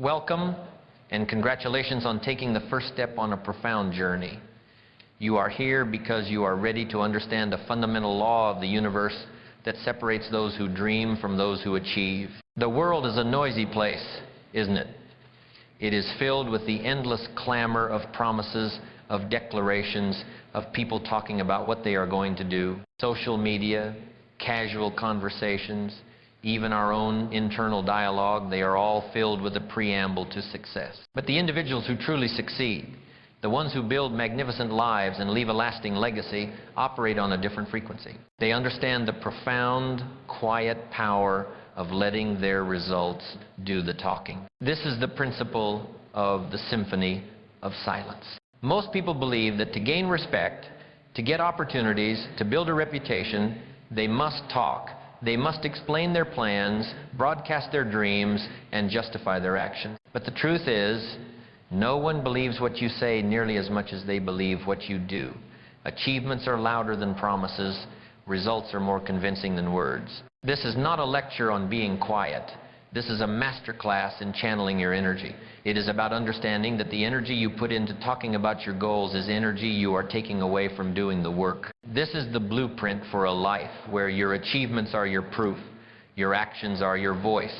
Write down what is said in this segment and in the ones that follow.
Welcome and congratulations on taking the first step on a profound journey. You are here because you are ready to understand a fundamental law of the universe that separates those who dream from those who achieve. The world is a noisy place, isn't it? It is filled with the endless clamor of promises, of declarations, of people talking about what they are going to do. Social media, casual conversations, even our own internal dialogue, they are all filled with a preamble to success. But the individuals who truly succeed, the ones who build magnificent lives and leave a lasting legacy, operate on a different frequency. They understand the profound, quiet power of letting their results do the talking. This is the principle of the Symphony of Silence. Most people believe that to gain respect, to get opportunities, to build a reputation, they must talk. They must explain their plans, broadcast their dreams, and justify their actions. But the truth is, no one believes what you say nearly as much as they believe what you do. Achievements are louder than promises. Results are more convincing than words. This is not a lecture on being quiet. This is a master class in channeling your energy. It is about understanding that the energy you put into talking about your goals is energy you are taking away from doing the work. This is the blueprint for a life where your achievements are your proof, your actions are your voice,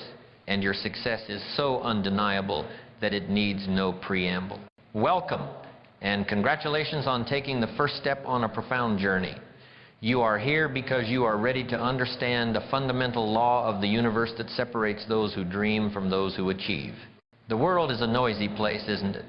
and your success is so undeniable that it needs no preamble. Welcome, and congratulations on taking the first step on a profound journey. You are here because you are ready to understand a fundamental law of the universe that separates those who dream from those who achieve. The world is a noisy place, isn't it?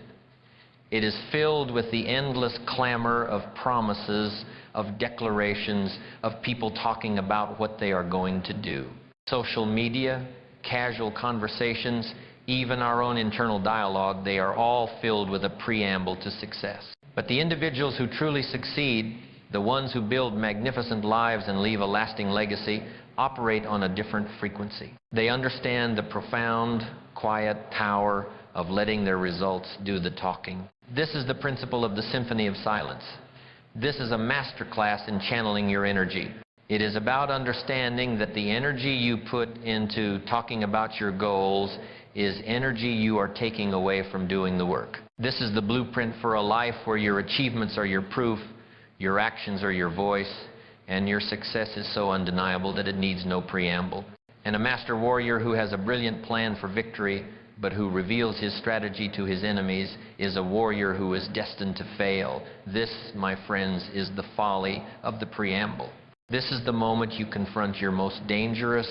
It is filled with the endless clamor of promises, of declarations, of people talking about what they are going to do. Social media, casual conversations, even our own internal dialogue, they are all filled with a preamble to success. But the individuals who truly succeed, the ones who build magnificent lives and leave a lasting legacy, operate on a different frequency. They understand the profound, quiet power of letting their results do the talking. This is the principle of the Symphony of Silence. This is a master class in channeling your energy. It is about understanding that the energy you put into talking about your goals is energy you are taking away from doing the work. This is the blueprint for a life where your achievements are your proof, your actions are your voice, and your success is so undeniable that it needs no preamble. And a master warrior who has a brilliant plan for victory, but who reveals his strategy to his enemies, is a warrior who is destined to fail. This, my friends, is the folly of the preamble. This is the moment you confront your most dangerous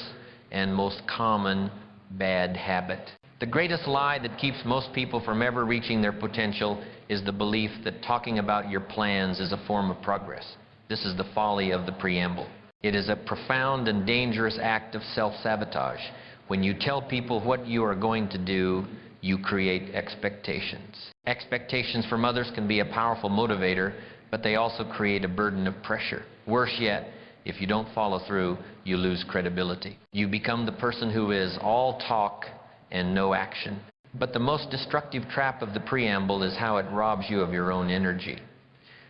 and most common bad habit. The greatest lie that keeps most people from ever reaching their potential is the belief that talking about your plans is a form of progress. This is the folly of the preamble. It is a profound and dangerous act of self-sabotage. When you tell people what you are going to do, you create expectations. Expectations from others can be a powerful motivator, but they also create a burden of pressure. Worse yet, if you don't follow through, you lose credibility. You become the person who is all talk and no action. But the most destructive trap of the preamble is how it robs you of your own energy.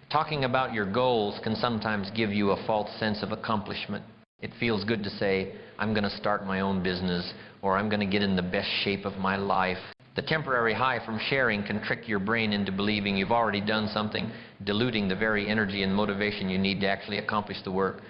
Talking about your goals can sometimes give you a false sense of accomplishment. It feels good to say, I'm going to start my own business, or I'm going to get in the best shape of my life. The temporary high from sharing can trick your brain into believing you've already done something, diluting the very energy and motivation you need to actually accomplish the work.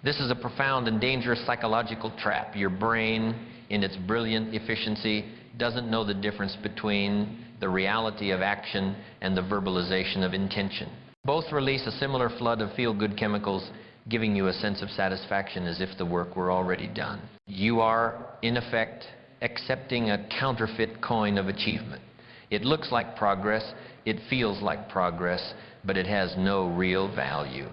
This is a profound and dangerous psychological trap. Your brain, in its brilliant efficiency, doesn't know the difference between the reality of action and the verbalization of intention. Both release a similar flood of feel-good chemicals, giving you a sense of satisfaction as if the work were already done. You are, in effect, accepting a counterfeit coin of achievement. It looks like progress, it feels like progress, but it has no real value.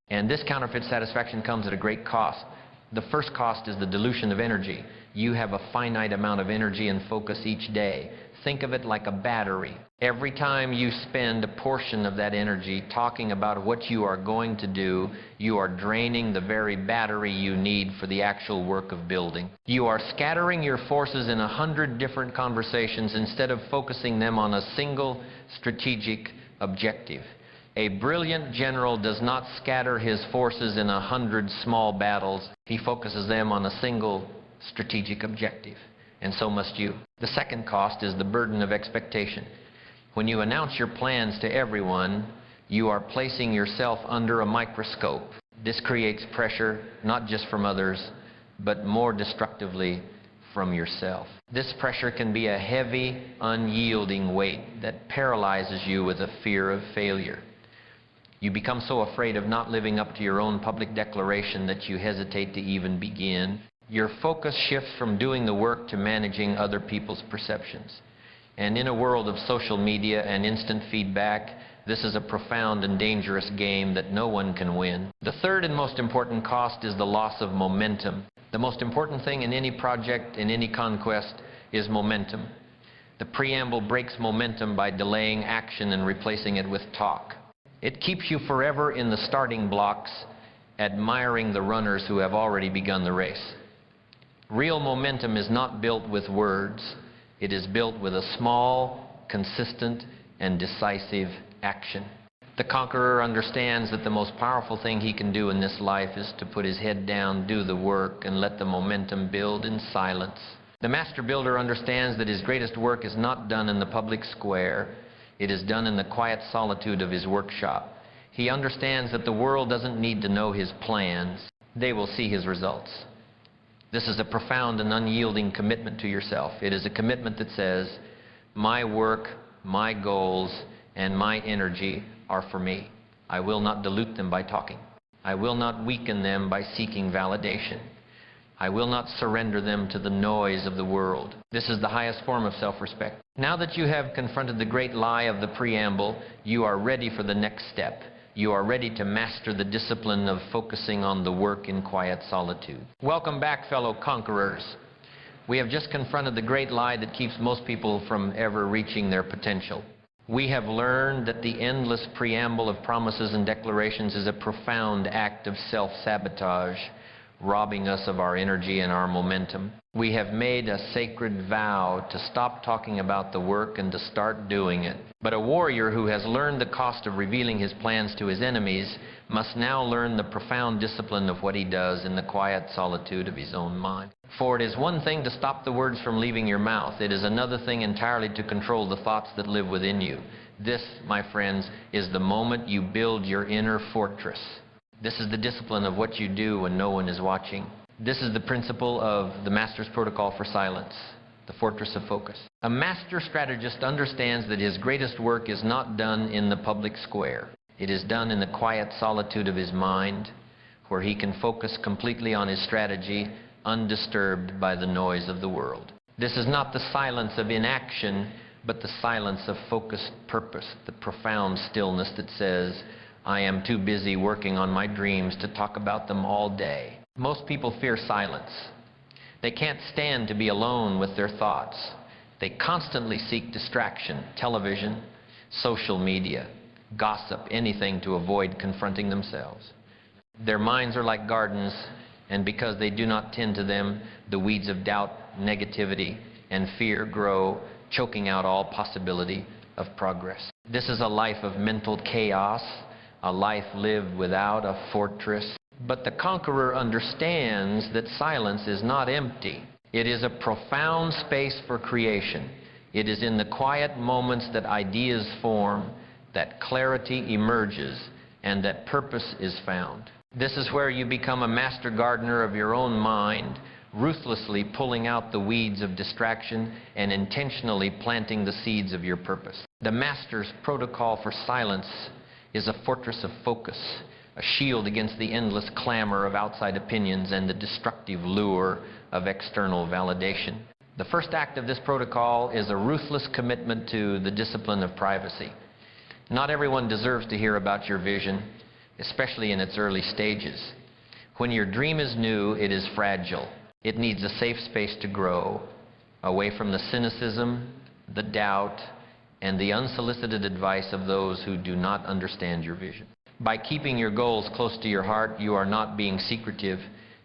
And this counterfeit satisfaction comes at a great cost. The first cost is the dilution of energy. You have a finite amount of energy and focus each day. Think of it like a battery. Every time you spend a portion of that energy talking about what you are going to do, you are draining the very battery you need for the actual work of building. You are scattering your forces in 100 different conversations instead of focusing them on a single strategic objective. A brilliant general does not scatter his forces in 100 small battles. He focuses them on a single strategic objective. and so must you. The second cost is the burden of expectation. When you announce your plans to everyone, you are placing yourself under a microscope. This creates pressure, not just from others, but more destructively from yourself. This pressure can be a heavy, unyielding weight that paralyzes you with a fear of failure. You become so afraid of not living up to your own public declaration that you hesitate to even begin. Your focus shifts from doing the work to managing other people's perceptions. And in a world of social media and instant feedback, this is a profound and dangerous game that no one can win. The third and most important cost is the loss of momentum. The most important thing in any project, in any conquest, is momentum. The preamble breaks momentum by delaying action and replacing it with talk. It keeps you forever in the starting blocks, admiring the runners who have already begun the race. Real momentum is not built with words. It is built with a small, consistent, and decisive action. The conqueror understands that the most powerful thing he can do in this life is to put his head down, do the work, and let the momentum build in silence. The master builder understands that his greatest work is not done in the public square. It is done in the quiet solitude of his workshop. He understands that the world doesn't need to know his plans. They will see his results. This is a profound and unyielding commitment to yourself. It is a commitment that says, my work, my goals, and my energy are for me. I will not dilute them by talking. I will not weaken them by seeking validation. I will not surrender them to the noise of the world. This is the highest form of self-respect. Now that you have confronted the great lie of the preamble, you are ready for the next step. You are ready to master the discipline of focusing on the work in quiet solitude. Welcome back, fellow conquerors. We have just confronted the great lie that keeps most people from ever reaching their potential. We have learned that the endless preamble of promises and declarations is a profound act of self-sabotage, robbing us of our energy and our momentum. We have made a sacred vow to stop talking about the work and to start doing it. But a warrior who has learned the cost of revealing his plans to his enemies must now learn the profound discipline of what he does in the quiet solitude of his own mind. For it is one thing to stop the words from leaving your mouth. It is another thing entirely to control the thoughts that live within you. This, my friends, is the moment you build your inner fortress. This is the discipline of what you do when no one is watching. This is the principle of the Master's Protocol for Silence, the fortress of focus. A master strategist understands that his greatest work is not done in the public square. It is done in the quiet solitude of his mind, where he can focus completely on his strategy, undisturbed by the noise of the world. This is not the silence of inaction, but the silence of focused purpose, the profound stillness that says, I am too busy working on my dreams to talk about them all day. Most people fear silence. They can't stand to be alone with their thoughts. They constantly seek distraction, television, social media, gossip, anything to avoid confronting themselves. Their minds are like gardens, and because they do not tend to them, the weeds of doubt, negativity, and fear grow, choking out all possibility of progress. This is a life of mental chaos, a life lived without a fortress. But the conqueror understands that silence is not empty. It is a profound space for creation. It is in the quiet moments that ideas form, that clarity emerges, and that purpose is found. This is where you become a master gardener of your own mind, ruthlessly pulling out the weeds of distraction and intentionally planting the seeds of your purpose. The Master's Protocol for Silence is a fortress of focus, a shield against the endless clamor of outside opinions and the destructive lure of external validation. The first act of this protocol is a ruthless commitment to the discipline of privacy. Not everyone deserves to hear about your vision, especially in its early stages. When your dream is new, it is fragile. It needs a safe space to grow, away from the cynicism, the doubt, and the unsolicited advice of those who do not understand your vision. By keeping your goals close to your heart, you are not being secretive.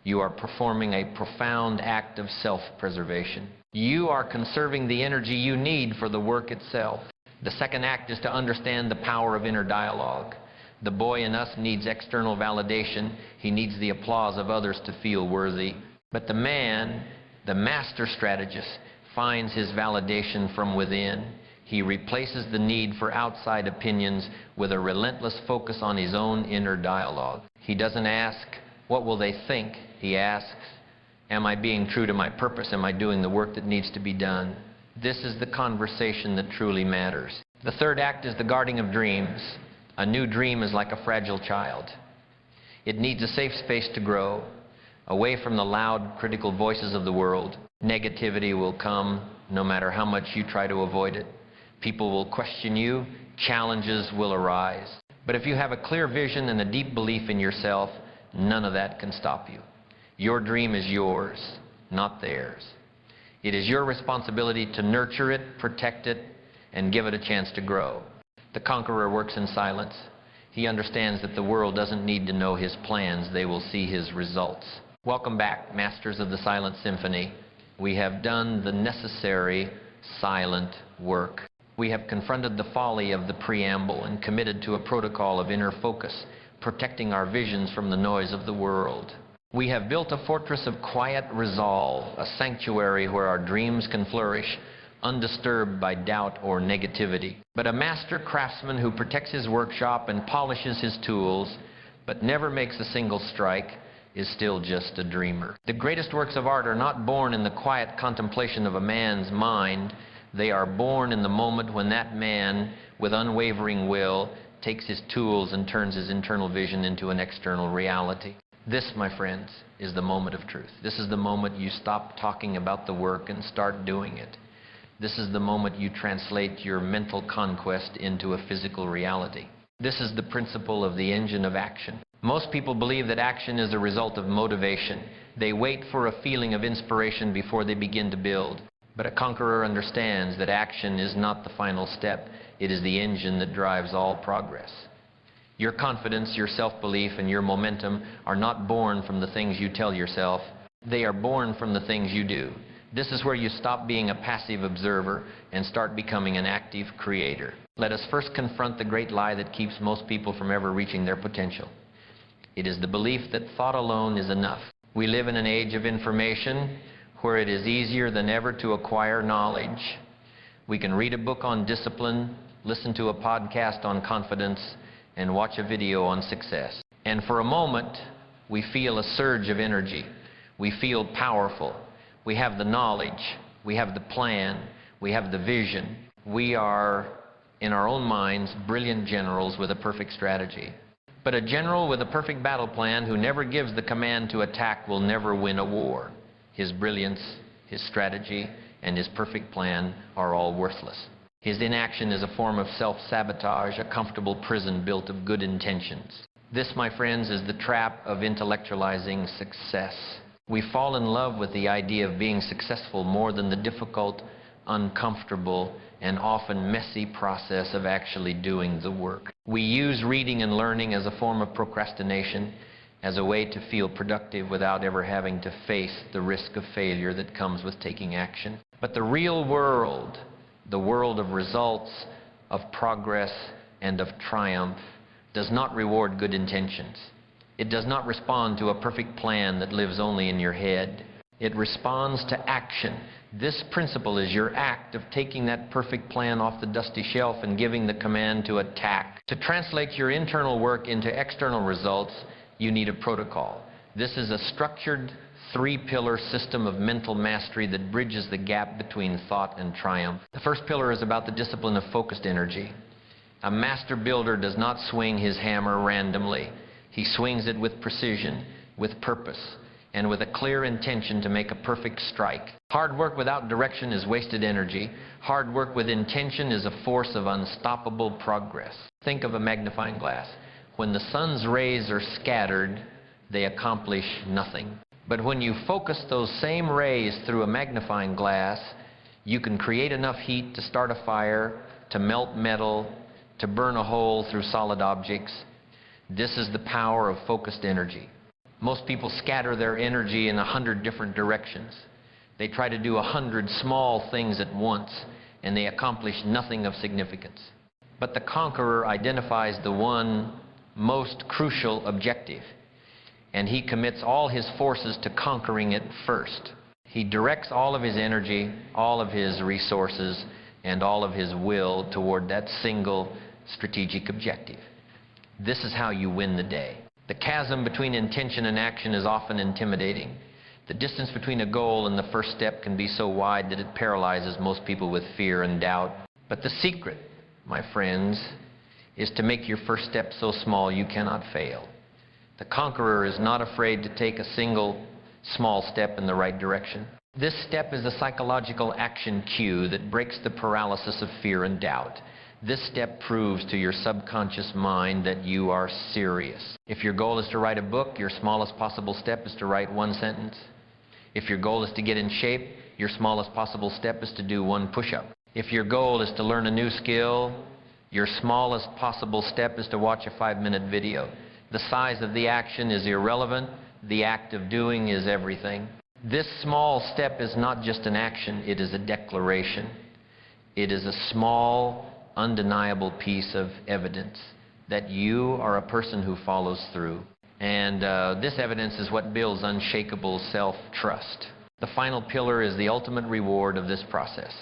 You are performing a profound act of self-preservation. You are conserving the energy you need for the work itself. The second act is to understand the power of inner dialogue. The boy in us needs external validation. He needs the applause of others to feel worthy. But the man, The master strategist finds his validation from within. He replaces the need for outside opinions with a relentless focus on his own inner dialogue. He doesn't ask, what will they think? He asks, am I being true to my purpose? Am I doing the work that needs to be done? This is the conversation that truly matters. The third act is the guarding of dreams. A new dream is like a fragile child. It needs a safe space to grow, away from the loud, critical voices of the world. Negativity will come no matter how much you try to avoid it. People will question you, challenges will arise. But if you have a clear vision and a deep belief in yourself, none of that can stop you. Your dream is yours, not theirs. It is your responsibility to nurture it, protect it, and give it a chance to grow. The conqueror works in silence. He understands that the world doesn't need to know his plans, they will see his results. Welcome back, masters of the silent symphony. We have done the necessary silent work. We have confronted the folly of the preamble and committed to a protocol of inner focus, protecting our visions from the noise of the world. We have built a fortress of quiet resolve, a sanctuary where our dreams can flourish, undisturbed by doubt or negativity. But a master craftsman who protects his workshop and polishes his tools, but never makes a single strike, is still just a dreamer. The greatest works of art are not born in the quiet contemplation of a man's mind. They are born in the moment when that man, with unwavering will, takes his tools and turns his internal vision into an external reality. This, my friends, is the moment of truth. This is the moment you stop talking about the work and start doing it. This is the moment you translate your mental conquest into a physical reality. This is the principle of the engine of action. Most people believe that action is a result of motivation. They wait for a feeling of inspiration before they begin to build. But a conqueror understands that action is not the final step. It is the engine that drives all progress. Your confidence, your self-belief, and your momentum are not born from the things you tell yourself. They are born from the things you do. This is where you stop being a passive observer and start becoming an active creator. Let us first confront the great lie that keeps most people from ever reaching their potential. It is the belief that thought alone is enough. We live in an age of information where it is easier than ever to acquire knowledge. We can read a book on discipline, listen to a podcast on confidence, and watch a video on success. And for a moment, we feel a surge of energy. We feel powerful. We have the knowledge. We have the plan. We have the vision. We are, in our own minds, brilliant generals with a perfect strategy. But a general with a perfect battle plan who never gives the command to attack will never win a war. His brilliance, his strategy, and his perfect plan are all worthless. His inaction is a form of self-sabotage, a comfortable prison built of good intentions. This, my friends, is the trap of intellectualizing success. We fall in love with the idea of being successful more than the difficult, uncomfortable, and often messy process of actually doing the work. We use reading and learning as a form of procrastination, as a way to feel productive without ever having to face the risk of failure that comes with taking action. But the real world, the world of results, of progress, and of triumph, does not reward good intentions. It does not respond to a perfect plan that lives only in your head. It responds to action. This principle is your act of taking that perfect plan off the dusty shelf and giving the command to attack. To translate your internal work into external results, you need a protocol. This is a structured, three-pillar system of mental mastery that bridges the gap between thought and triumph. The first pillar is about the discipline of focused energy. A master builder does not swing his hammer randomly. He swings it with precision, with purpose, and with a clear intention to make a perfect strike. Hard work without direction is wasted energy. Hard work with intention is a force of unstoppable progress. Think of a magnifying glass. When the sun's rays are scattered, they accomplish nothing. But when you focus those same rays through a magnifying glass, you can create enough heat to start a fire, to melt metal, to burn a hole through solid objects. This is the power of focused energy. Most people scatter their energy in 100 different directions. They try to do 100 small things at once, and they accomplish nothing of significance. But the conqueror identifies the one most crucial objective, and he commits all his forces to conquering it first. He directs all of his energy, all of his resources, and all of his will toward that single strategic objective. This is how you win the day. The chasm between intention and action is often intimidating. The distance between a goal and the first step can be so wide that it paralyzes most people with fear and doubt. But the secret, my friends, is to make your first step so small you cannot fail. The conqueror is not afraid to take a single small step in the right direction. This step is a psychological action cue that breaks the paralysis of fear and doubt. This step proves to your subconscious mind that you are serious. If your goal is to write a book, your smallest possible step is to write one sentence. If your goal is to get in shape, your smallest possible step is to do one push-up. If your goal is to learn a new skill, your smallest possible step is to watch a 5-minute video. The size of the action is irrelevant. The act of doing is everything. This small step is not just an action, it is a declaration. It is a small, undeniable piece of evidence that you are a person who follows through. And this evidence is what builds unshakable self-trust. The final pillar is the ultimate reward of this process.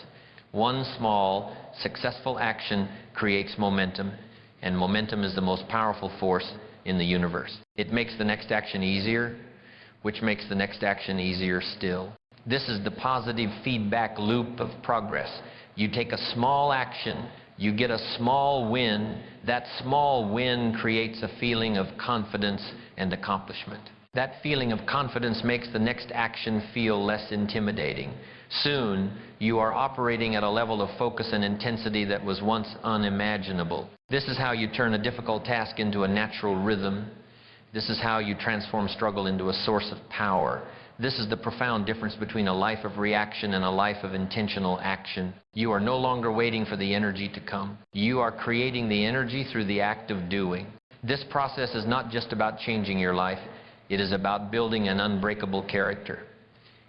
One small, successful action creates momentum, and momentum is the most powerful force in the universe. It makes the next action easier, which makes the next action easier still. This is the positive feedback loop of progress. You take a small action, you get a small win. That small win creates a feeling of confidence and accomplishment. That feeling of confidence makes the next action feel less intimidating. Soon, you are operating at a level of focus and intensity that was once unimaginable. This is how you turn a difficult task into a natural rhythm. This is how you transform struggle into a source of power. This is the profound difference between a life of reaction and a life of intentional action. You are no longer waiting for the energy to come. You are creating the energy through the act of doing. This process is not just about changing your life. It is about building an unbreakable character.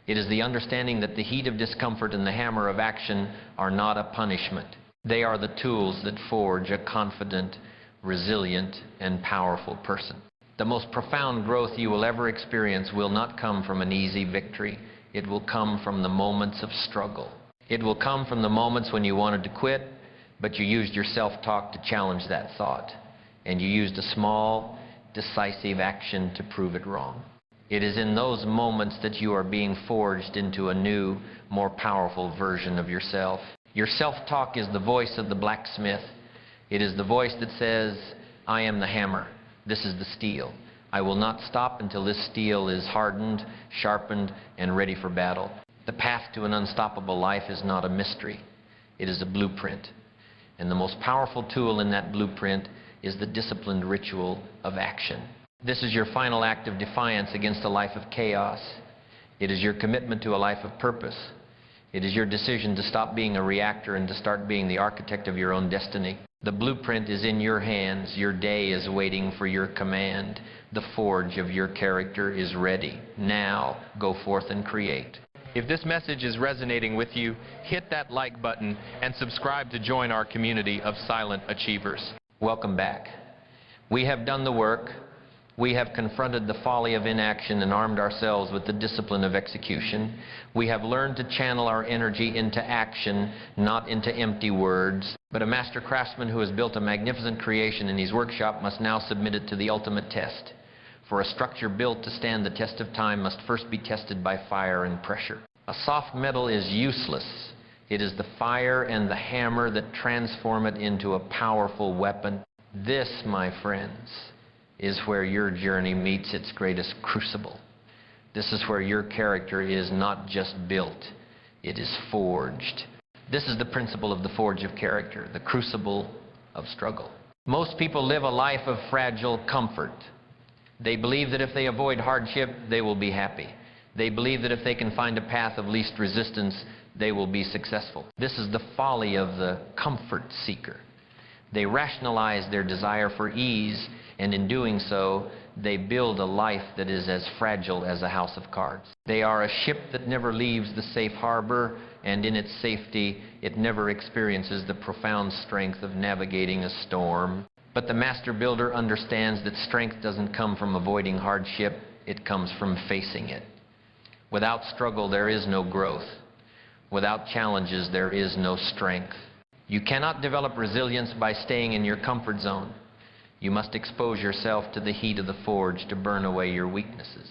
It is the understanding that the heat of discomfort and the hammer of action are not a punishment. They are the tools that forge a confident, resilient, and powerful person. The most profound growth you will ever experience will not come from an easy victory. It will come from the moments of struggle. It will come from the moments when you wanted to quit, but you used your self-talk to challenge that thought. And you used a small, decisive action to prove it wrong. It is in those moments that you are being forged into a new, more powerful version of yourself. Your self-talk is the voice of the blacksmith. It is the voice that says, I am the hammer. This is the steel. I will not stop until this steel is hardened, sharpened, and ready for battle. The path to an unstoppable life is not a mystery. It is a blueprint. And the most powerful tool in that blueprint is the disciplined ritual of action. This is your final act of defiance against a life of chaos. It is your commitment to a life of purpose. It is your decision to stop being a reactor and to start being the architect of your own destiny. The blueprint is in your hands. Your day is waiting for your command. The forge of your character is ready. Now, go forth and create. If this message is resonating with you, hit that like button and subscribe to join our community of silent achievers. Welcome back. We have done the work. We have confronted the folly of inaction and armed ourselves with the discipline of execution. We have learned to channel our energy into action, not into empty words. But a master craftsman who has built a magnificent creation in his workshop must now submit it to the ultimate test. For a structure built to stand the test of time must first be tested by fire and pressure. A soft metal is useless. It is the fire and the hammer that transform it into a powerful weapon. This, my friends, is where your journey meets its greatest crucible. This is where your character is not just built, it is forged. This is the principle of the forge of character, the crucible of struggle. Most people live a life of fragile comfort. They believe that if they avoid hardship, they will be happy. They believe that if they can find a path of least resistance, they will be successful. This is the folly of the comfort seeker. They rationalize their desire for ease, and in doing so, they build a life that is as fragile as a house of cards. They are a ship that never leaves the safe harbor, and in its safety, it never experiences the profound strength of navigating a storm. But the master builder understands that strength doesn't come from avoiding hardship, it comes from facing it. Without struggle, there is no growth. Without challenges, there is no strength. You cannot develop resilience by staying in your comfort zone. You must expose yourself to the heat of the forge to burn away your weaknesses.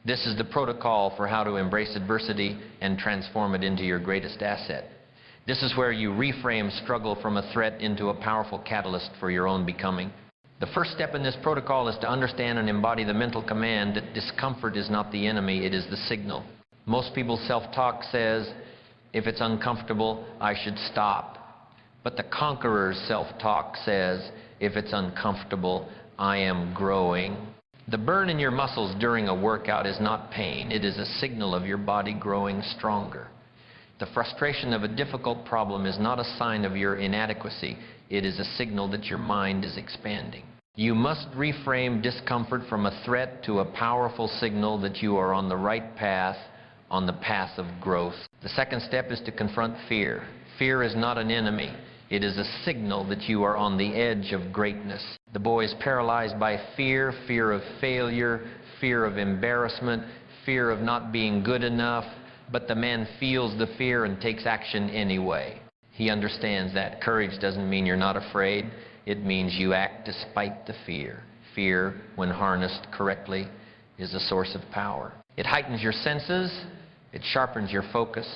This is the protocol for how to embrace adversity and transform it into your greatest asset. This is where you reframe struggle from a threat into a powerful catalyst for your own becoming. The first step in this protocol is to understand and embody the mental command that discomfort is not the enemy, it is the signal. Most people's self-talk says, if it's uncomfortable, I should stop. But the conqueror's self-talk says, if it's uncomfortable, I am growing. The burn in your muscles during a workout is not pain. It is a signal of your body growing stronger. The frustration of a difficult problem is not a sign of your inadequacy. It is a signal that your mind is expanding. You must reframe discomfort from a threat to a powerful signal that you are on the right path, on the path of growth. The second step is to confront fear. Fear is not an enemy. It is a signal that you are on the edge of greatness. The boy is paralyzed by fear, fear of failure, fear of embarrassment, fear of not being good enough, but the man feels the fear and takes action anyway. He understands that courage doesn't mean you're not afraid. It means you act despite the fear. Fear, when harnessed correctly, is a source of power. It heightens your senses, it sharpens your focus,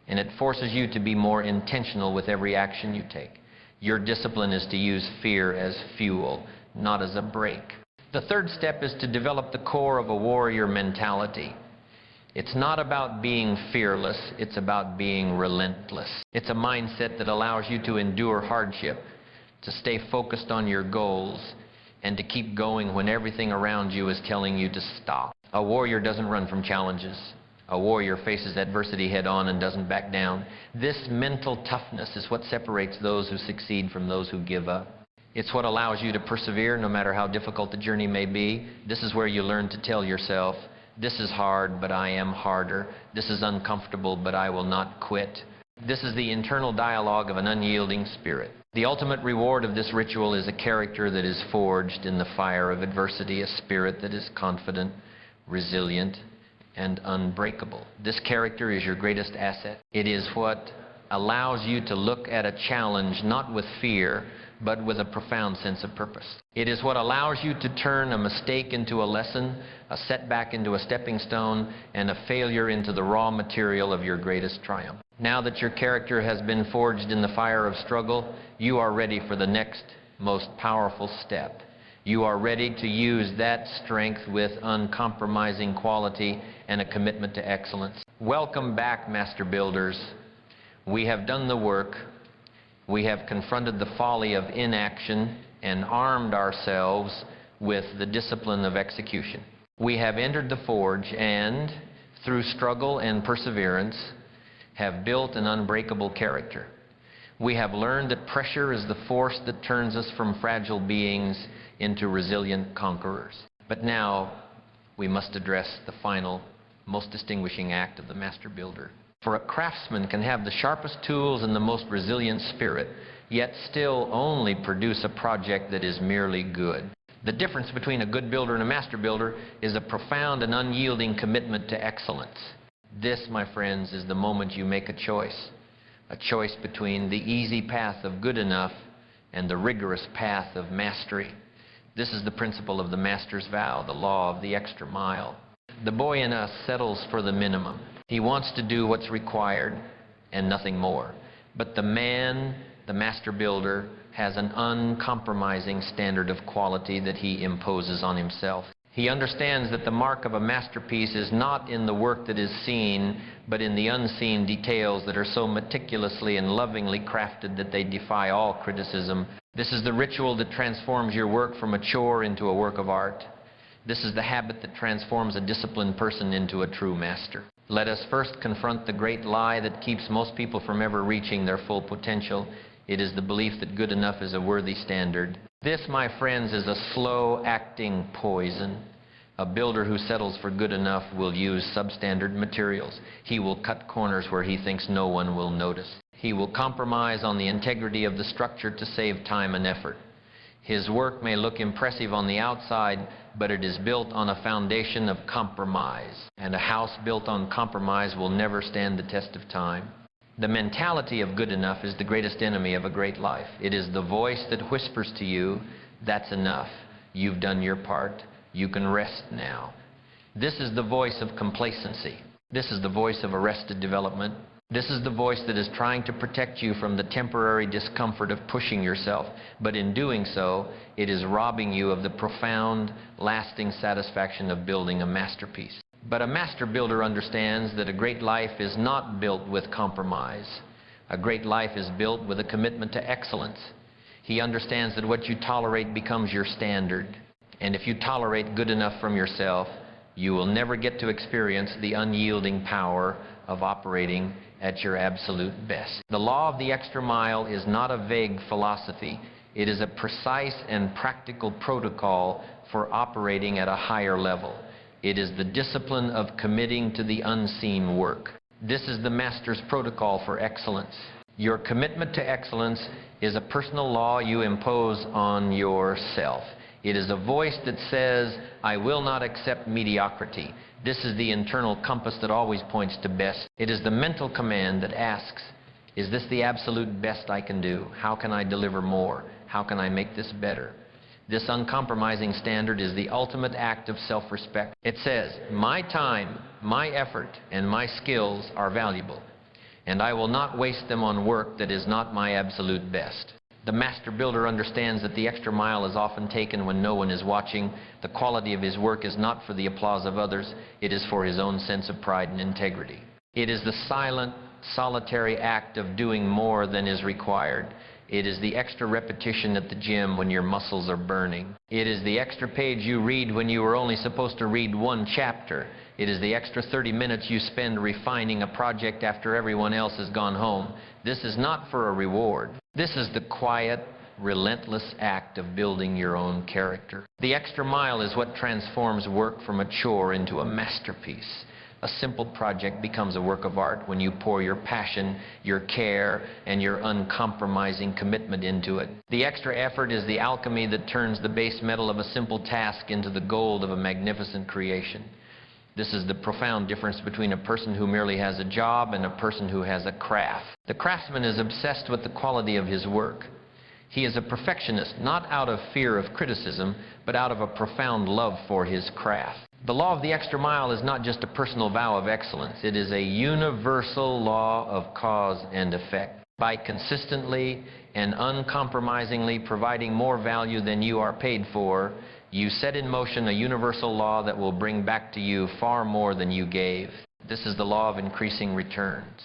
and it forces you to be more intentional with every action you take. Your discipline is to use fear as fuel, not as a brake. The third step is to develop the core of a warrior mentality. It's not about being fearless, it's about being relentless. It's a mindset that allows you to endure hardship, to stay focused on your goals, and to keep going when everything around you is telling you to stop. A warrior doesn't run from challenges. A warrior faces adversity head-on and doesn't back down. This mental toughness is what separates those who succeed from those who give up. It's what allows you to persevere no matter how difficult the journey may be. This is where you learn to tell yourself, this is hard, but I am harder. This is uncomfortable, but I will not quit. This is the internal dialogue of an unyielding spirit. The ultimate reward of this ritual is a character that is forged in the fire of adversity, a spirit that is confident, resilient, and unbreakable. This character is your greatest asset. It is what allows you to look at a challenge not with fear, but with a profound sense of purpose. It is what allows you to turn a mistake into a lesson, a setback into a stepping stone, and a failure into the raw material of your greatest triumph. Now that your character has been forged in the fire of struggle, you are ready for the next most powerful step. You are ready to use that strength with uncompromising quality and a commitment to excellence. Welcome back, Master Builders. We have done the work. We have confronted the folly of inaction and armed ourselves with the discipline of execution. We have entered the forge and, through struggle and perseverance, have built an unbreakable character. We have learned that pressure is the force that turns us from fragile beings into resilient conquerors. But now we must address the final, most distinguishing act of the master builder. For a craftsman can have the sharpest tools and the most resilient spirit, yet still only produce a project that is merely good. The difference between a good builder and a master builder is a profound and unyielding commitment to excellence. This, my friends, is the moment you make a choice between the easy path of good enough and the rigorous path of mastery. This is the principle of the master's vow, the law of the extra mile. The boy in us settles for the minimum. He wants to do what's required and nothing more. But the man, the master builder, has an uncompromising standard of quality that he imposes on himself. He understands that the mark of a masterpiece is not in the work that is seen, but in the unseen details that are so meticulously and lovingly crafted that they defy all criticism. This is the ritual that transforms your work from a chore into a work of art. This is the habit that transforms a disciplined person into a true master. Let us first confront the great lie that keeps most people from ever reaching their full potential. It is the belief that good enough is a worthy standard. This, my friends, is a slow-acting poison. A builder who settles for good enough will use substandard materials. He will cut corners where he thinks no one will notice. He will compromise on the integrity of the structure to save time and effort. His work may look impressive on the outside, but it is built on a foundation of compromise. And a house built on compromise will never stand the test of time. The mentality of good enough is the greatest enemy of a great life. It is the voice that whispers to you, that's enough. You've done your part. You can rest now. This is the voice of complacency. This is the voice of arrested development. This is the voice that is trying to protect you from the temporary discomfort of pushing yourself. But in doing so, it is robbing you of the profound, lasting satisfaction of building a masterpiece. But a master builder understands that a great life is not built with compromise. A great life is built with a commitment to excellence. He understands that what you tolerate becomes your standard. And if you tolerate good enough from yourself, you will never get to experience the unyielding power of operating at your absolute best. The law of the extra mile is not a vague philosophy. It is a precise and practical protocol for operating at a higher level. It is the discipline of committing to the unseen work. This is the master's protocol for excellence. Your commitment to excellence is a personal law you impose on yourself. It is a voice that says, I will not accept mediocrity. This is the internal compass that always points to best. It is the mental command that asks, is this the absolute best I can do? How can I deliver more? How can I make this better? This uncompromising standard is the ultimate act of self-respect. It says, my time, my effort, and my skills are valuable, and I will not waste them on work that is not my absolute best. The master builder understands that the extra mile is often taken when no one is watching. The quality of his work is not for the applause of others. It is for his own sense of pride and integrity. It is the silent, solitary act of doing more than is required. It is the extra repetition at the gym when your muscles are burning. It is the extra page you read when you were only supposed to read one chapter. It is the extra 30 minutes you spend refining a project after everyone else has gone home. This is not for a reward. This is the quiet, relentless act of building your own character. The extra mile is what transforms work from a chore into a masterpiece. A simple project becomes a work of art when you pour your passion, your care, and your uncompromising commitment into it. The extra effort is the alchemy that turns the base metal of a simple task into the gold of a magnificent creation. This is the profound difference between a person who merely has a job and a person who has a craft. The craftsman is obsessed with the quality of his work. He is a perfectionist, not out of fear of criticism, but out of a profound love for his craft. The law of the extra mile is not just a personal vow of excellence. It is a universal law of cause and effect. By consistently and uncompromisingly providing more value than you are paid for, you set in motion a universal law that will bring back to you far more than you gave. This is the law of increasing returns.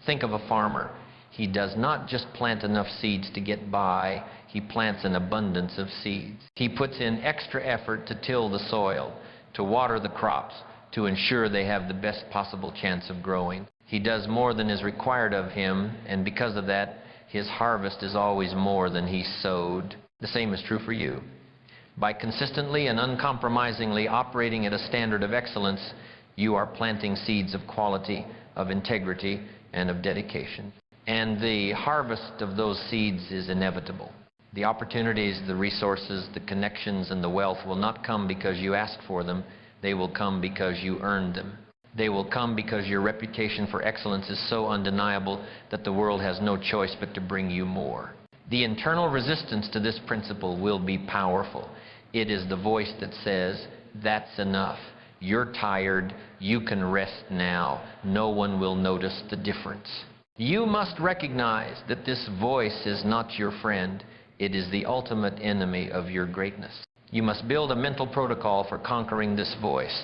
Think of a farmer. He does not just plant enough seeds to get by. He plants an abundance of seeds. He puts in extra effort to till the soil, to water the crops, to ensure they have the best possible chance of growing. He does more than is required of him, and because of that, his harvest is always more than he sowed. The same is true for you. By consistently and uncompromisingly operating at a standard of excellence, you are planting seeds of quality, of integrity, and of dedication. And the harvest of those seeds is inevitable. The opportunities, the resources, the connections, and the wealth will not come because you asked for them. They will come because you earned them. They will come because your reputation for excellence is so undeniable that the world has no choice but to bring you more. The internal resistance to this principle will be powerful. It is the voice that says, that's enough. You're tired. You can rest now. No one will notice the difference. You must recognize that this voice is not your friend. It is the ultimate enemy of your greatness. You must build a mental protocol for conquering this voice.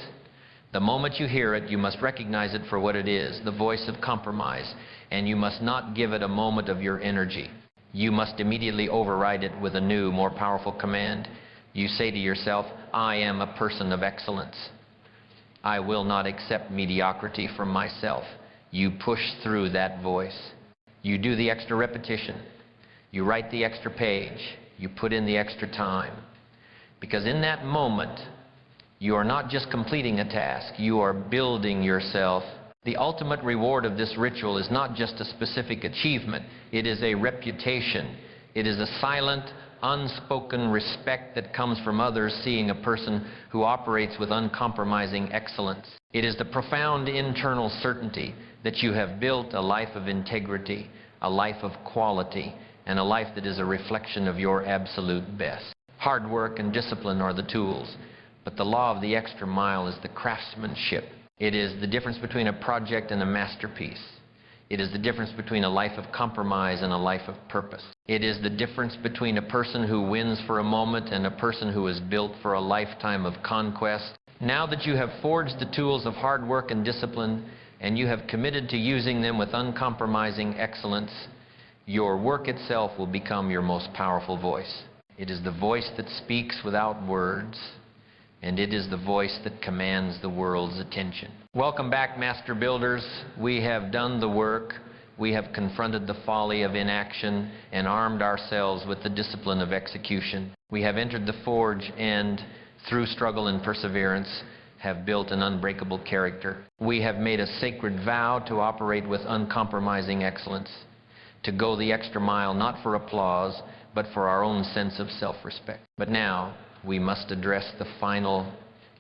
The moment you hear it, you must recognize it for what it is, the voice of compromise, and you must not give it a moment of your energy. You must immediately override it with a new, more powerful command. You say to yourself, I am a person of excellence. I will not accept mediocrity from myself. You push through that voice. You do the extra repetition. You write the extra page. You put in the extra time. Because in that moment, you are not just completing a task. You are building yourself. The ultimate reward of this ritual is not just a specific achievement. It is a reputation. It is a silent, unspoken respect that comes from others seeing a person who operates with uncompromising excellence. It is the profound internal certainty that you have built a life of integrity, a life of quality, and a life that is a reflection of your absolute best. Hard work and discipline are the tools, but the law of the extra mile is the craftsmanship. It is the difference between a project and a masterpiece. It is the difference between a life of compromise and a life of purpose. It is the difference between a person who wins for a moment and a person who is built for a lifetime of conquest. Now that you have forged the tools of hard work and discipline, and you have committed to using them with uncompromising excellence, your work itself will become your most powerful voice. It is the voice that speaks without words, and it is the voice that commands the world's attention. Welcome back, Master Builders. We have done the work. We have confronted the folly of inaction and armed ourselves with the discipline of execution. We have entered the forge and, through struggle and perseverance, have built an unbreakable character. We have made a sacred vow to operate with uncompromising excellence, to go the extra mile not for applause, but for our own sense of self-respect. But now, we must address the final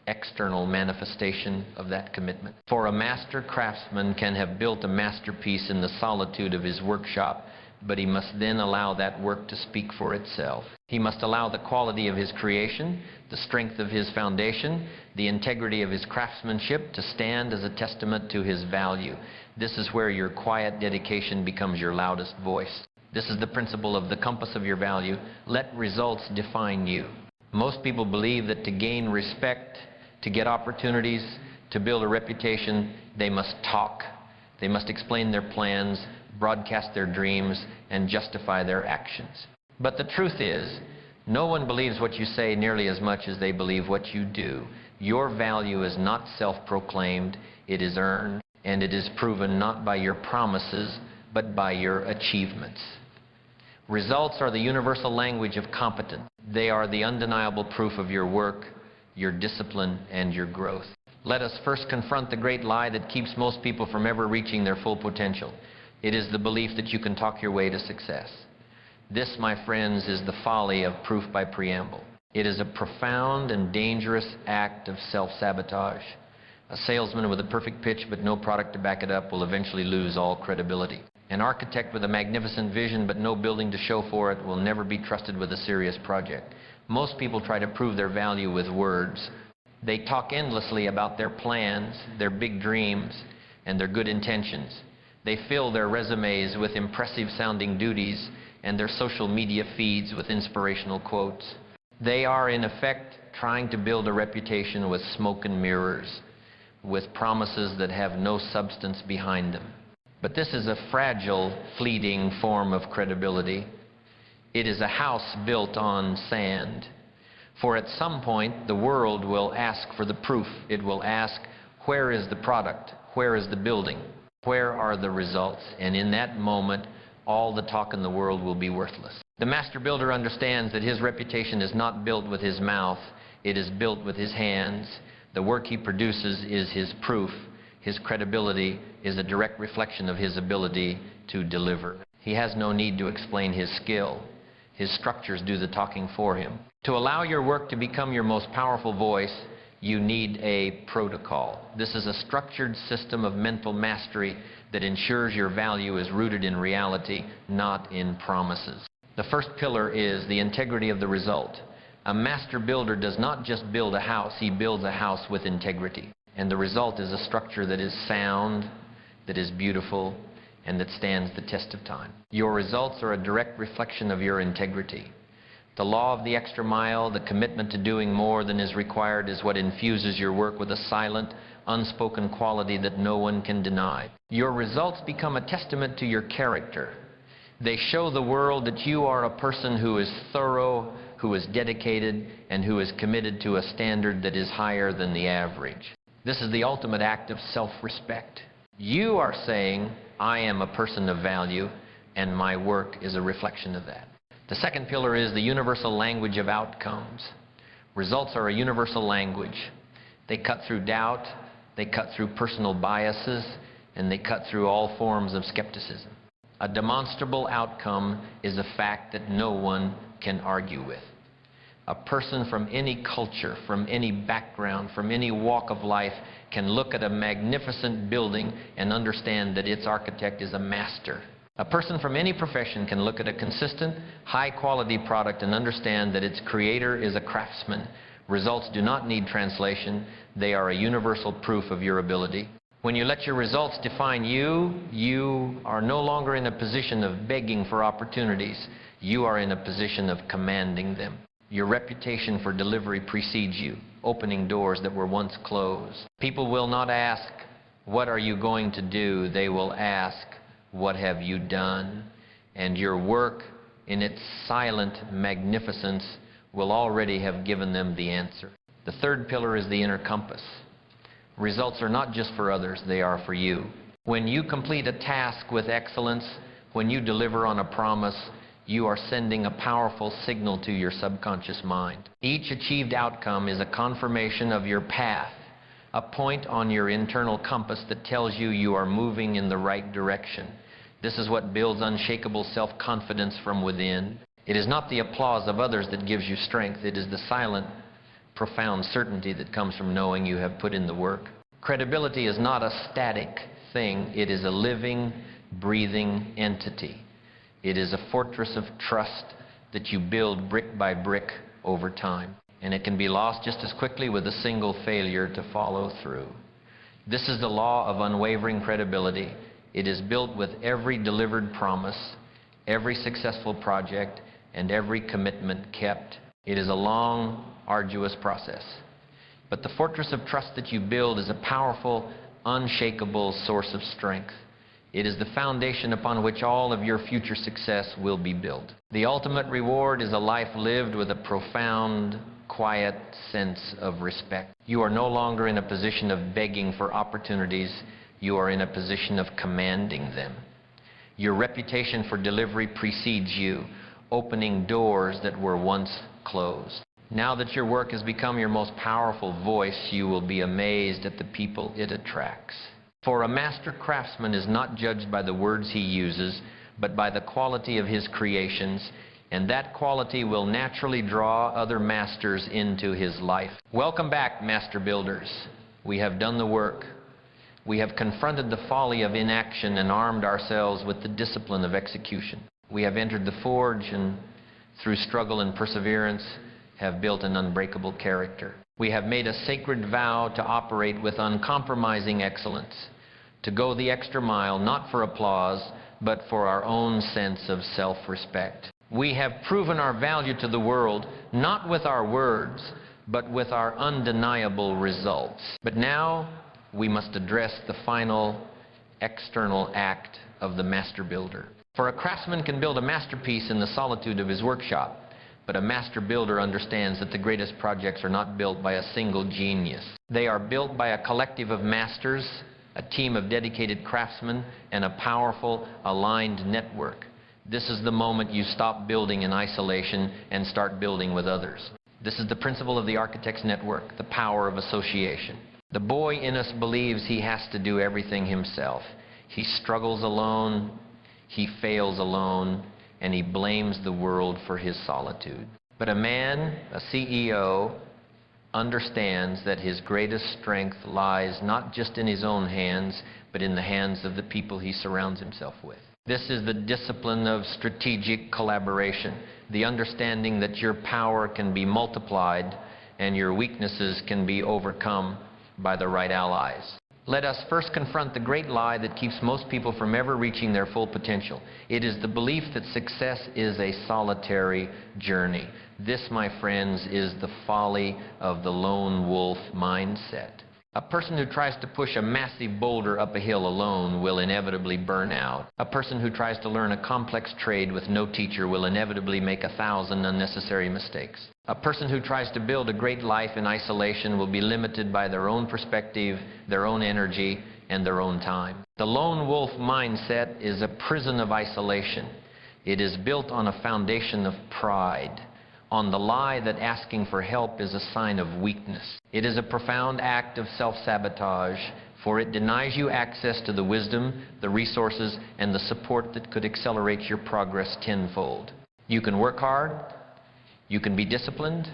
external manifestation of that commitment. For a master craftsman can have built a masterpiece in the solitude of his workshop, but he must then allow that work to speak for itself. He must allow the quality of his creation, the strength of his foundation, the integrity of his craftsmanship to stand as a testament to his value. This is where your quiet dedication becomes your loudest voice. This is the principle of the compass of your value. Let results define you. Most people believe that to gain respect, to get opportunities, to build a reputation, they must talk. They must explain their plans, broadcast their dreams, and justify their actions. But the truth is, no one believes what you say nearly as much as they believe what you do. Your value is not self-proclaimed, it is earned, and it is proven not by your promises, but by your achievements. Results are the universal language of competence. They are the undeniable proof of your work, your discipline, and your growth. Let us first confront the great lie that keeps most people from ever reaching their full potential. It is the belief that you can talk your way to success. This, my friends, is the folly of proof by preamble. It is a profound and dangerous act of self-sabotage. A salesman with a perfect pitch but no product to back it up will eventually lose all credibility. An architect with a magnificent vision but no building to show for it will never be trusted with a serious project. Most people try to prove their value with words. They talk endlessly about their plans, their big dreams, and their good intentions. They fill their resumes with impressive-sounding duties and their social media feeds with inspirational quotes. They are, in effect, trying to build a reputation with smoke and mirrors, with promises that have no substance behind them. But this is a fragile, fleeting form of credibility. It is a house built on sand. For at some point, the world will ask for the proof. It will ask, where is the product? Where is the building? Where are the results? And in that moment, all the talk in the world will be worthless. The master builder understands that his reputation is not built with his mouth. It is built with his hands. The work he produces is his proof. His credibility is a direct reflection of his ability to deliver. He has no need to explain his skill. His structures do the talking for him. To allow your work to become your most powerful voice, you need a protocol. This is a structured system of mental mastery that ensures your value is rooted in reality, not in promises. The first pillar is the integrity of the result. A master builder does not just build a house, he builds a house with integrity. And the result is a structure that is sound, that is beautiful, and that stands the test of time. Your results are a direct reflection of your integrity. The law of the extra mile, the commitment to doing more than is required, is what infuses your work with a silent, unspoken quality that no one can deny. Your results become a testament to your character. They show the world that you are a person who is thorough, who is dedicated, and who is committed to a standard that is higher than the average. This is the ultimate act of self-respect. You are saying, I am a person of value, and my work is a reflection of that. The second pillar is the universal language of outcomes. Results are a universal language. They cut through doubt, they cut through personal biases, and they cut through all forms of skepticism. A demonstrable outcome is a fact that no one can argue with. A person from any culture, from any background, from any walk of life can look at a magnificent building and understand that its architect is a master. A person from any profession can look at a consistent, high-quality product and understand that its creator is a craftsman. Results do not need translation. They are a universal proof of your ability. When you let your results define you, you are no longer in a position of begging for opportunities. You are in a position of commanding them. Your reputation for delivery precedes you, opening doors that were once closed. People will not ask, "What are you going to do?" They will ask, "What have you done?" And your work, in its silent magnificence, will already have given them the answer. The third pillar is the inner compass. Results are not just for others, they are for you. When you complete a task with excellence, when you deliver on a promise, you are sending a powerful signal to your subconscious mind. Each achieved outcome is a confirmation of your path, a point on your internal compass that tells you you are moving in the right direction. This is what builds unshakable self-confidence from within. It is not the applause of others that gives you strength. It is the silent, profound certainty that comes from knowing you have put in the work. Credibility is not a static thing. It is a living, breathing entity. It is a fortress of trust that you build brick by brick over time. And it can be lost just as quickly with a single failure to follow through. This is the law of unwavering credibility. It is built with every delivered promise, every successful project, and every commitment kept. It is a long, arduous process. But the fortress of trust that you build is a powerful, unshakable source of strength. It is the foundation upon which all of your future success will be built. The ultimate reward is a life lived with a profound, quiet sense of respect. You are no longer in a position of begging for opportunities. You are in a position of commanding them. Your reputation for delivery precedes you, opening doors that were once closed. Now that your work has become your most powerful voice, you will be amazed at the people it attracts. For a master craftsman is not judged by the words he uses, but by the quality of his creations, and that quality will naturally draw other masters into his life. Welcome back, master builders. We have done the work. We have confronted the folly of inaction and armed ourselves with the discipline of execution. We have entered the forge and, through struggle and perseverance, have built an unbreakable character. We have made a sacred vow to operate with uncompromising excellence, to go the extra mile, not for applause, but for our own sense of self-respect. We have proven our value to the world, not with our words, but with our undeniable results. But now we must address the final external act of the master builder. For a craftsman can build a masterpiece in the solitude of his workshop, but a master builder understands that the greatest projects are not built by a single genius. They are built by a collective of masters, a team of dedicated craftsmen, and a powerful, aligned network. This is the moment you stop building in isolation and start building with others. This is the principle of the architect's network, the power of association. The boy in us believes he has to do everything himself. He struggles alone, he fails alone, and he blames the world for his solitude. But a man, a CEO, understands that his greatest strength lies not just in his own hands, but in the hands of the people he surrounds himself with. This is the discipline of strategic collaboration, the understanding that your power can be multiplied and your weaknesses can be overcome by the right allies. Let us first confront the great lie that keeps most people from ever reaching their full potential. It is the belief that success is a solitary journey. This, my friends, is the folly of the lone wolf mindset. A person who tries to push a massive boulder up a hill alone will inevitably burn out. A person who tries to learn a complex trade with no teacher will inevitably make 1,000 unnecessary mistakes. A person who tries to build a great life in isolation will be limited by their own perspective, their own energy, and their own time. The lone wolf mindset is a prison of isolation. It is built on a foundation of pride, on the lie that asking for help is a sign of weakness. It is a profound act of self-sabotage, for it denies you access to the wisdom, the resources, and the support that could accelerate your progress tenfold. You can work hard, You can be disciplined,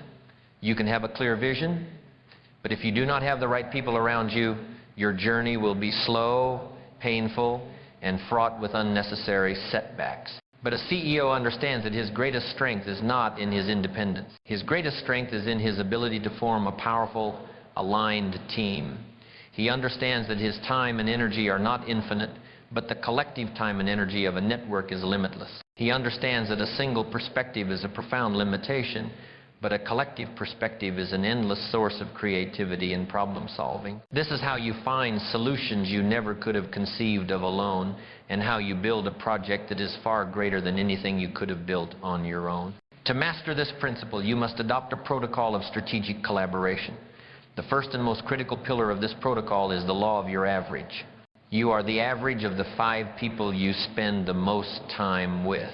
you can have a clear vision, but if you do not have the right people around you, your journey will be slow, painful, and fraught with unnecessary setbacks. But a CEO understands that his greatest strength is not in his independence. His greatest strength is in his ability to form a powerful, aligned team. He understands that his time and energy are not infinite, but the collective time and energy of a network is limitless. He understands that a single perspective is a profound limitation, but a collective perspective is an endless source of creativity and problem solving. This is how you find solutions you never could have conceived of alone, and how you build a project that is far greater than anything you could have built on your own. To master this principle, you must adopt a protocol of strategic collaboration. The first and most critical pillar of this protocol is the law of your average. You are the average of the 5 people you spend the most time with.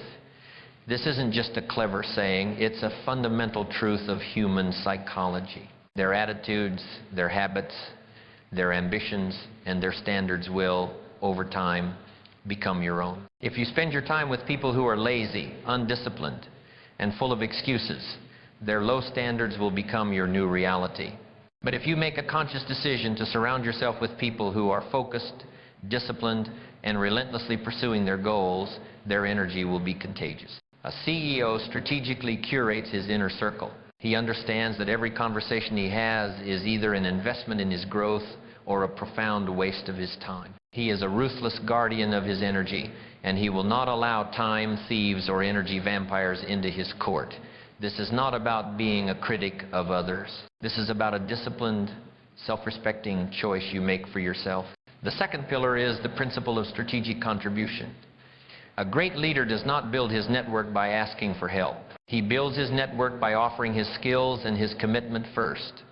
This isn't just a clever saying, it's a fundamental truth of human psychology. Their attitudes, their habits, their ambitions, and their standards will, over time, become your own. If you spend your time with people who are lazy, undisciplined, and full of excuses, their low standards will become your new reality. But if you make a conscious decision to surround yourself with people who are focused, disciplined, and relentlessly pursuing their goals, their energy will be contagious. A CEO strategically curates his inner circle. He understands that every conversation he has is either an investment in his growth or a profound waste of his time. He is a ruthless guardian of his energy, and he will not allow time thieves or energy vampires into his court. This is not about being a critic of others. This is about a disciplined, self-respecting choice you make for yourself. The second pillar is the principle of strategic contribution. A great leader does not build his network by asking for help. He builds his network by offering his skills and his commitment first.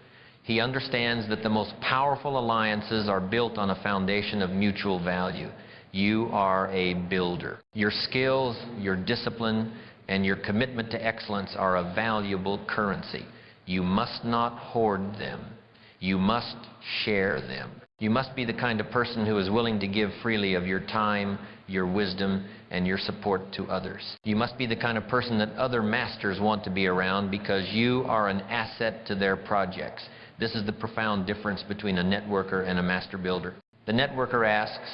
He understands that the most powerful alliances are built on a foundation of mutual value. You are a builder. Your skills, your discipline, and your commitment to excellence are a valuable currency. You must not hoard them. You must share them. You must be the kind of person who is willing to give freely of your time, your wisdom, and your support to others. You must be the kind of person that other masters want to be around because you are an asset to their projects. This is the profound difference between a networker and a master builder. The networker asks,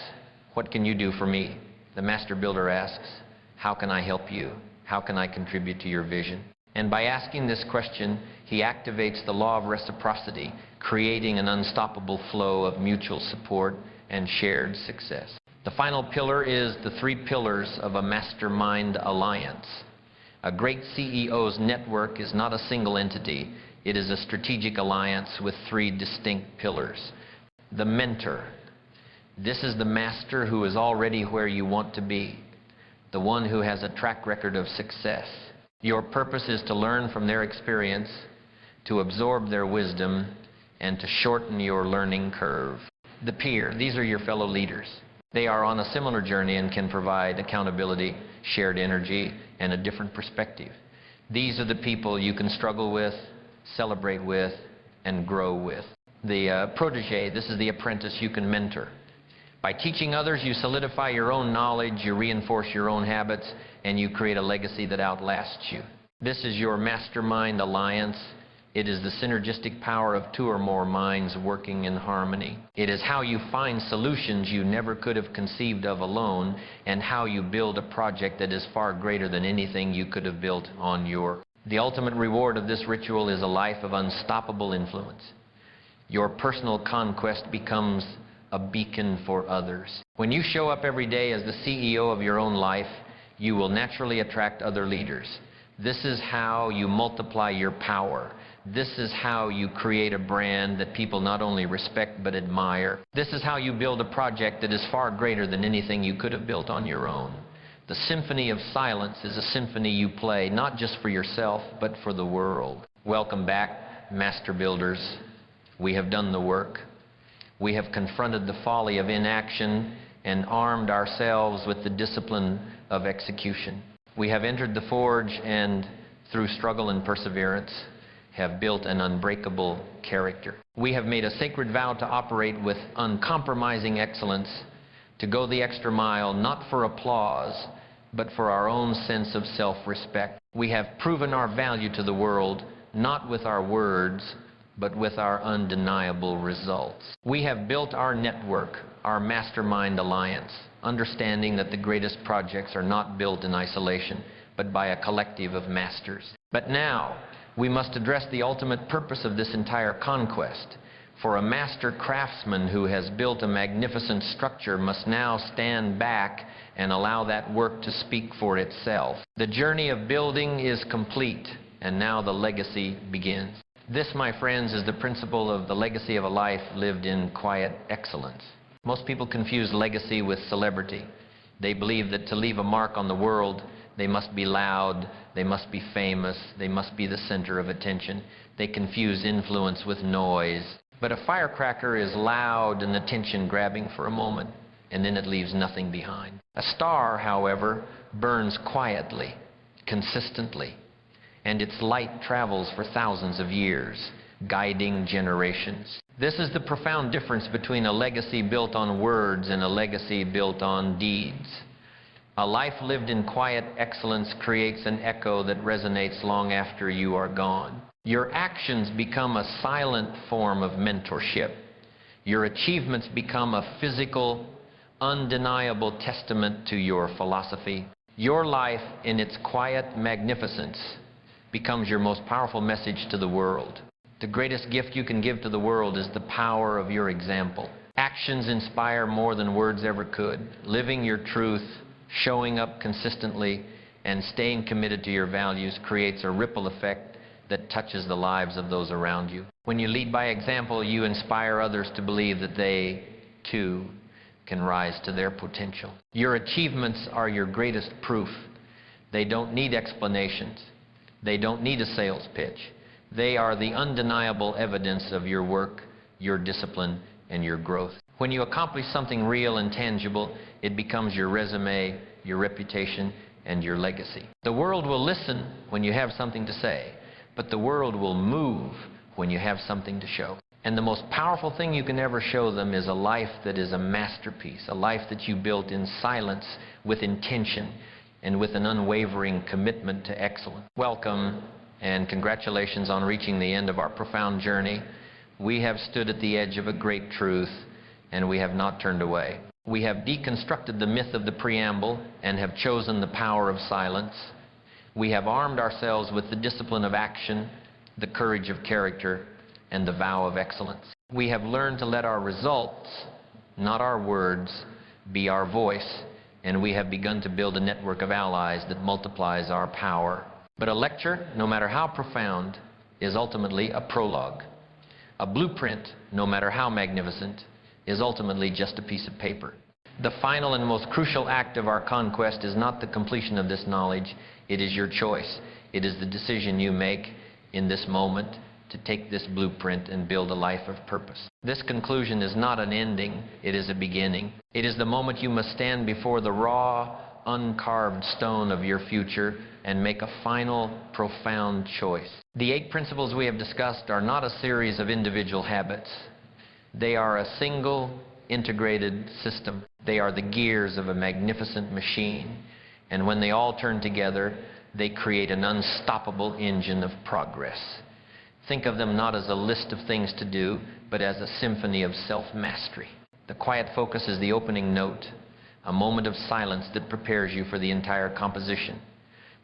"What can you do for me?" The master builder asks, "How can I help you? How can I contribute to your vision?" And by asking this question, he activates the law of reciprocity, creating an unstoppable flow of mutual support and shared success. The final pillar is the 3 pillars of a mastermind alliance. A great CEO's network is not a single entity. It is a strategic alliance with 3 distinct pillars. The mentor. This is the master who is already where you want to be, the one who has a track record of success. Your purpose is to learn from their experience, to absorb their wisdom, and to shorten your learning curve. The peer. These are your fellow leaders. They are on a similar journey and can provide accountability, shared energy, and a different perspective. These are the people you can struggle with, celebrate with, and grow with. The protege. This is the apprentice you can mentor. By teaching others, you solidify your own knowledge, you reinforce your own habits, and you create a legacy that outlasts you. This is your mastermind alliance. It is the synergistic power of 2 or more minds working in harmony. It is how you find solutions you never could have conceived of alone, and how you build a project that is far greater than anything you could have built on your own. The ultimate reward of this ritual is a life of unstoppable influence. Your personal conquest becomes a beacon for others. When you show up every day as the CEO of your own life, you will naturally attract other leaders. This is how you multiply your power. This is how you create a brand that people not only respect but admire. This is how you build a project that is far greater than anything you could have built on your own. The Symphony of Silence is a symphony you play not just for yourself but for the world. Welcome back, master builders. We have done the work. We have confronted the folly of inaction and armed ourselves with the discipline of execution. We have entered the forge and, through struggle and perseverance, have built an unbreakable character. We have made a sacred vow to operate with uncompromising excellence, to go the extra mile, not for applause, but for our own sense of self-respect. We have proven our value to the world, not with our words, but with our undeniable results. We have built our network, our mastermind alliance, understanding that the greatest projects are not built in isolation, but by a collective of masters. But now, we must address the ultimate purpose of this entire conquest. For a master craftsman who has built a magnificent structure must now stand back and allow that work to speak for itself. The journey of building is complete, and now the legacy begins. This, my friends, is the principle of the legacy of a life lived in quiet excellence. Most people confuse legacy with celebrity. They believe that to leave a mark on the world, they must be loud, they must be famous, they must be the center of attention. They confuse influence with noise. But a firecracker is loud and attention-grabbing for a moment, and then it leaves nothing behind. A star, however, burns quietly, consistently, and its light travels for thousands of years, guiding generations. This is the profound difference between a legacy built on words and a legacy built on deeds. A life lived in quiet excellence creates an echo that resonates long after you are gone. Your actions become a silent form of mentorship. Your achievements become a physical, undeniable testament to your philosophy. Your life, in its quiet magnificence, becomes your most powerful message to the world. The greatest gift you can give to the world is the power of your example. Actions inspire more than words ever could. Living your truth, showing up consistently, and staying committed to your values creates a ripple effect that touches the lives of those around you. When you lead by example, you inspire others to believe that they, too, can rise to their potential. Your achievements are your greatest proof. They don't need explanations. They don't need a sales pitch. They are the undeniable evidence of your work, your discipline, and your growth. When you accomplish something real and tangible, it becomes your resume, your reputation, and your legacy. The world will listen when you have something to say, but the world will move when you have something to show. And the most powerful thing you can ever show them is a life that is a masterpiece, a life that you built in silence, with intention, and with an unwavering commitment to excellence. Welcome, and congratulations on reaching the end of our profound journey. We have stood at the edge of a great truth, and we have not turned away. We have deconstructed the myth of the preamble and have chosen the power of silence. We have armed ourselves with the discipline of action, the courage of character, and the vow of excellence. We have learned to let our results, not our words, be our voice, and we have begun to build a network of allies that multiplies our power. But a lecture, no matter how profound, is ultimately a prologue. A blueprint, no matter how magnificent, is ultimately just a piece of paper. The final and most crucial act of our conquest is not the completion of this knowledge. It is your choice. It is the decision you make in this moment to take this blueprint and build a life of purpose. This conclusion is not an ending, it is a beginning. It is the moment you must stand before the raw, uncarved stone of your future and make a final, profound choice. The 8 principles we have discussed are not a series of individual habits. They are a single, integrated system. They are the gears of a magnificent machine. And when they all turn together, they create an unstoppable engine of progress. Think of them not as a list of things to do, but as a symphony of self-mastery. The quiet focus is the opening note, a moment of silence that prepares you for the entire composition.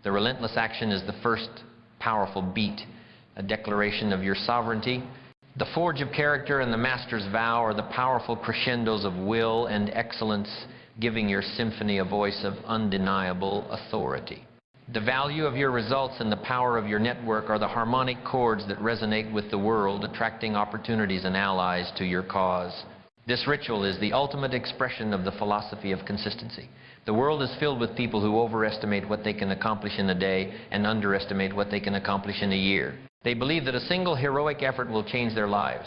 The relentless action is the first powerful beat, a declaration of your sovereignty. The forge of character and the master's vow are the powerful crescendos of will and excellence, giving your symphony a voice of undeniable authority. The value of your results and the power of your network are the harmonic chords that resonate with the world, attracting opportunities and allies to your cause. This ritual is the ultimate expression of the philosophy of consistency. The world is filled with people who overestimate what they can accomplish in a day and underestimate what they can accomplish in a year. They believe that a single heroic effort will change their lives.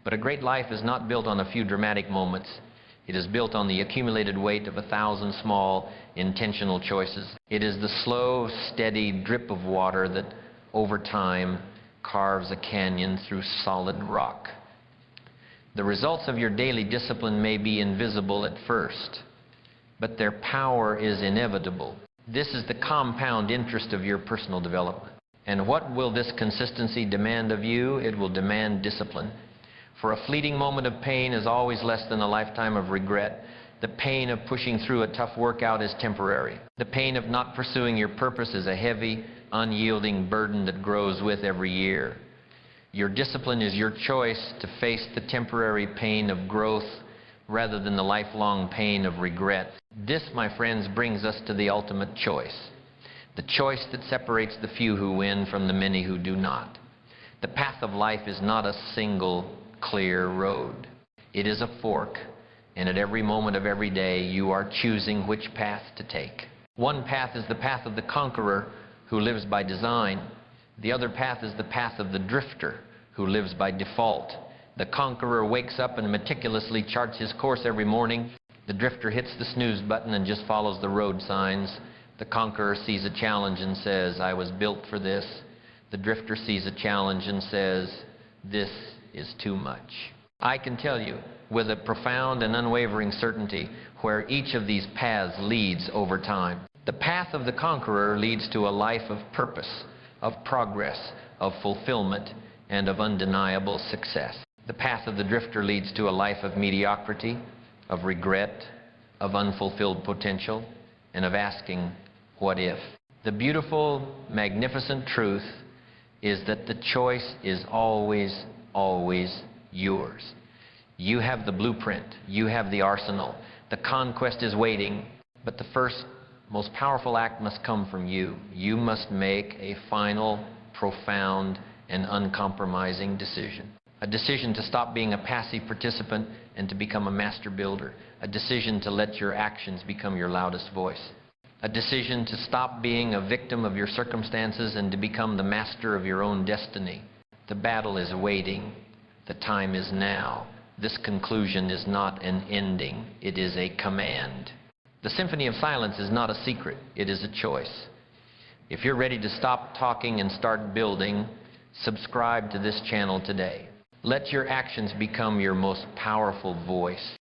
But a great life is not built on a few dramatic moments. It is built on the accumulated weight of 1,000 small, intentional choices. It is the slow, steady drip of water that, over time, carves a canyon through solid rock. The results of your daily discipline may be invisible at first, but their power is inevitable. This is the compound interest of your personal development. And what will this consistency demand of you? It will demand discipline. For a fleeting moment of pain is always less than a lifetime of regret. The pain of pushing through a tough workout is temporary. The pain of not pursuing your purpose is a heavy, unyielding burden that grows with every year. Your discipline is your choice to face the temporary pain of growth rather than the lifelong pain of regret. This, my friends, brings us to the ultimate choice. The choice that separates the few who win from the many who do not. The path of life is not a single, clear road. It is a fork, and at every moment of every day you are choosing which path to take. One path is the path of the conqueror who lives by design. The other path is the path of the drifter who lives by default. The conqueror wakes up and meticulously charts his course every morning. The drifter hits the snooze button and just follows the road signs. The conqueror sees a challenge and says, I was built for this. The drifter sees a challenge and says, this is too much. I can tell you with a profound and unwavering certainty where each of these paths leads over time. The path of the conqueror leads to a life of purpose, of progress, of fulfillment, and of undeniable success. The path of the drifter leads to a life of mediocrity, of regret, of unfulfilled potential, and of asking, what if? The beautiful, magnificent truth is that the choice is always, always yours. You have the blueprint. You have the arsenal. The conquest is waiting, but the first, most powerful act must come from you. You must make a final, profound, and uncompromising decision. A decision to stop being a passive participant and to become a master builder. A decision to let your actions become your loudest voice. A decision to stop being a victim of your circumstances and to become the master of your own destiny. The battle is waiting. The time is now. This conclusion is not an ending. It is a command. The Symphony of Silence is not a secret. It is a choice. If you're ready to stop talking and start building, subscribe to this channel today. Let your actions become your most powerful voice.